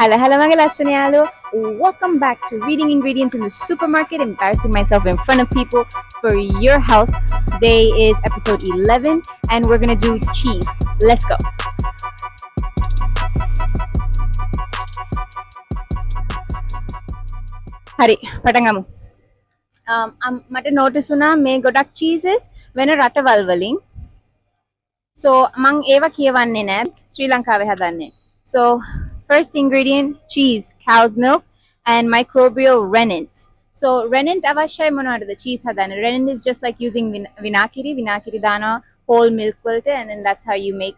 Hello, mga lasanyalu. Welcome back to reading ingredients in the supermarket, embarrassing myself in front of people for your health. Today is episode 11, and we're gonna do cheese. Let's go. Hari, patangamu. Mata notice una me godak cheeses when a rataval valing. So, mang eva kiyavanne nabs, Sri Lanka hadanne. So, first ingredient, cheese, cow's milk, and microbial rennet. So, rennet avashay monada the cheese hadanne. Rennet is just like using vinakiri dana, whole milk quilter, and then that's how you make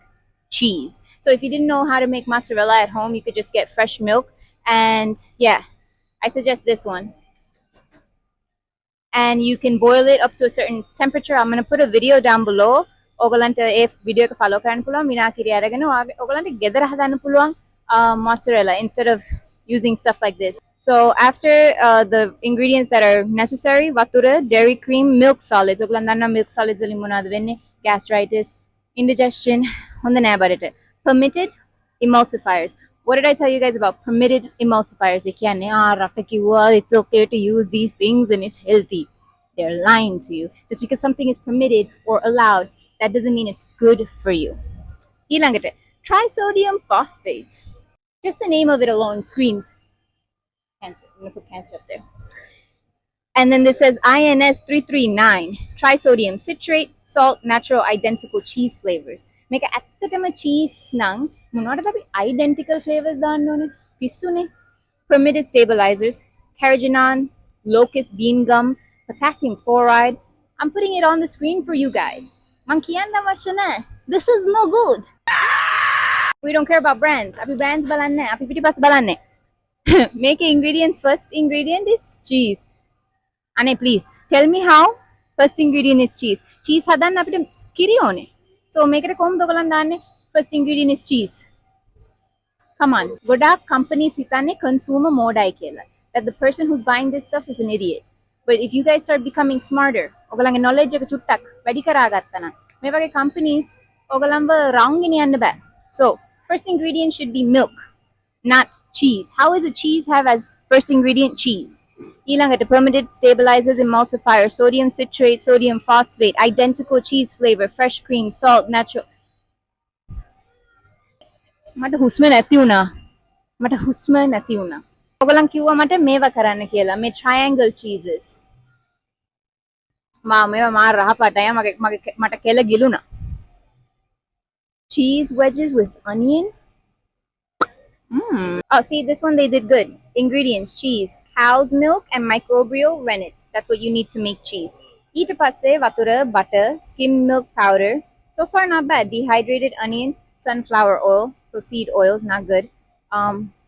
cheese. So, if you didn't know how to make mozzarella at home, you could just get fresh milk. And yeah, I suggest this one. And you can boil it up to a certain temperature. I'm going to put a video down below. ඔයගලන්ට ඒ video එක follow කරන්න පුළුවන් විනාකිරි අරගෙන ඔයගලන්ට ගෙදර හදන්න පුළුවන් mozzarella instead of using stuff like this. So after the ingredients that are necessary, වතුර, dairy cream, milk solids. ඔයගලන් දන්නවා milk solids වලින් මොනවද වෙන්නේ? Gastritis, indigestion, හොඳ නෑ බඩට. Permitted emulsifiers. What did I tell you guys about permitted emulsifiers? ඒ කියන්නේ රට කිව්වා it's okay to use these things and it's healthy. They're lying to you. Just because something is permitted or allowed, that doesn't mean it's good for you. ඊළඟට trisodium phosphate. Just the name of it alone screams cancer. I'm going to put cancer up there. And then this says INS 339, trisodium citrate, salt, natural identical cheese flavors. මේක ඇත්තටම cheese නම් මොනවටද අපි identical flavors දාන්න ඕනේ? පිස්සුනේ. Permitted stabilizers, carrageenan, locust bean gum, potassium chloride. I'm putting it on the screen for you guys. Man කියන්න අවශ්‍ය නැහැ. This is no good. We don't care about brands. අපි brands බලන්නේ නැහැ. අපි පිටිපස්ස බලන්නේ. Make ingredients. First ingredient is cheese. Ane, please tell me how. First ingredient is cheese. Cheese හදන්න අපිට කිරි ඕනේ. So මේකට කොහොමද ඔයගලන් දාන්නේ? First ingredient is cheese. Come on. ගොඩාක් companies හිතන්නේ consumer මෝඩයි කියලා. That the person who's buying this stuff is an idiot. But if you guys start becoming smarter, ඔයගලන්ගේ knowledge එක චුට්ටක් වැඩි කරගත්තා නම් මේ වගේ companies ඔයගලන්ව wrong ගෙනියන්න බෑ. So, first ingredient should be milk, not cheese. How is a cheese have as first ingredient cheese? ඊළඟට permitted stabilizers, emulsifiers, sodium citrate, sodium phosphate, identical cheese flavor, fresh cream, salt, natural. මට හුස්ම නැති වුණා. ඔයගලන් කිව්වා මට මේවා කරන්න කියලා. මේ triangle cheeses. මේවා මාර රහපාටයි. මට කෙල ගිලුණා. Cheese wedges with onion. Oh, see, this one they did good. Ingredients: cheese, cow's milk, and microbial rennet. That's what you need to make cheese. ඊට පස්සේ වතුර, butter, skim milk powder. So far not bad. Dehydrated onion, sunflower oil, so seed oils, not good.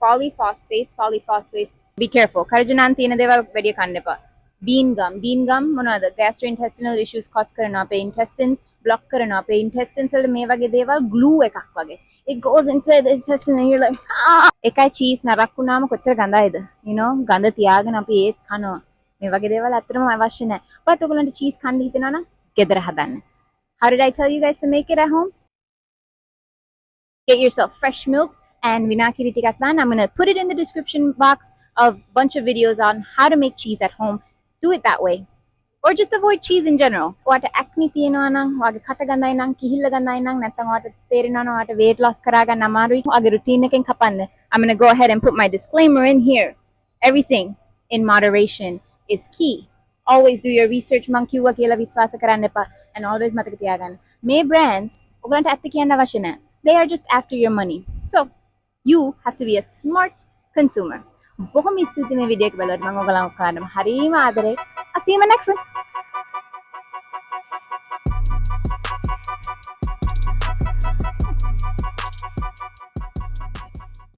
Polyphosphates. Be careful. Carrageenan තියෙන දේවල් වැඩි කන්න එපා. Bean gum මොනවද? Gastrointestinal issues cause කරනවා අපේ intestines block කරනවා අපේ intestines වල මේ වගේ දේවල් glue එකක් වගේ. It goes into the intestine and you're like එකයි cheese නරක් වුණාම කොච්චර ගඳයිද? You know, ගඳ තියාගෙන අපි ඒත් කනවා. මේ වගේ දේවල් ඇත්තටම අවශ්‍ය නැහැ. But ඔයගලන්ට cheese කන්න හිතෙනවා නම් ගෙදර හදන්න. How did I tell you guys to make it at home? Get yourself fresh milk and vinakiri tikak දාන්න. I'm going to put it in the description box of a bunch of videos on how to make cheese at home. Do it that way. Or just avoid cheese in general. ඔයාට acne තියෙනවා නම්, ඔයාගේ කට ගඳයි නම්, කිහිල්ල ගඳයි නම්, නැත්නම් ඔයාට තේරෙනවා නම් ඔයාට weight loss කරගන්න අමාරුයි. ඔයාගේ routine එකෙන් කපන්න. I'm going to go ahead and put my disclaimer in here. Everything in moderation is key. Always do your research. මං කිව්වා කියලා විශ්වාස කරන්න එපා. And always මතක තියාගන්න. මේ brands ඔයගලන්ට ඇත්ත කියන්න අවශ්‍ය නැහැ. They are just after your money. So, you have to be a smart consumer. බොහොම ස්තුතියි මේ වීඩියෝ එක බලුවට. මම ඔයගලන්ව කාණ්ඩම හරිම ආදරේ. I'll see you in my next one.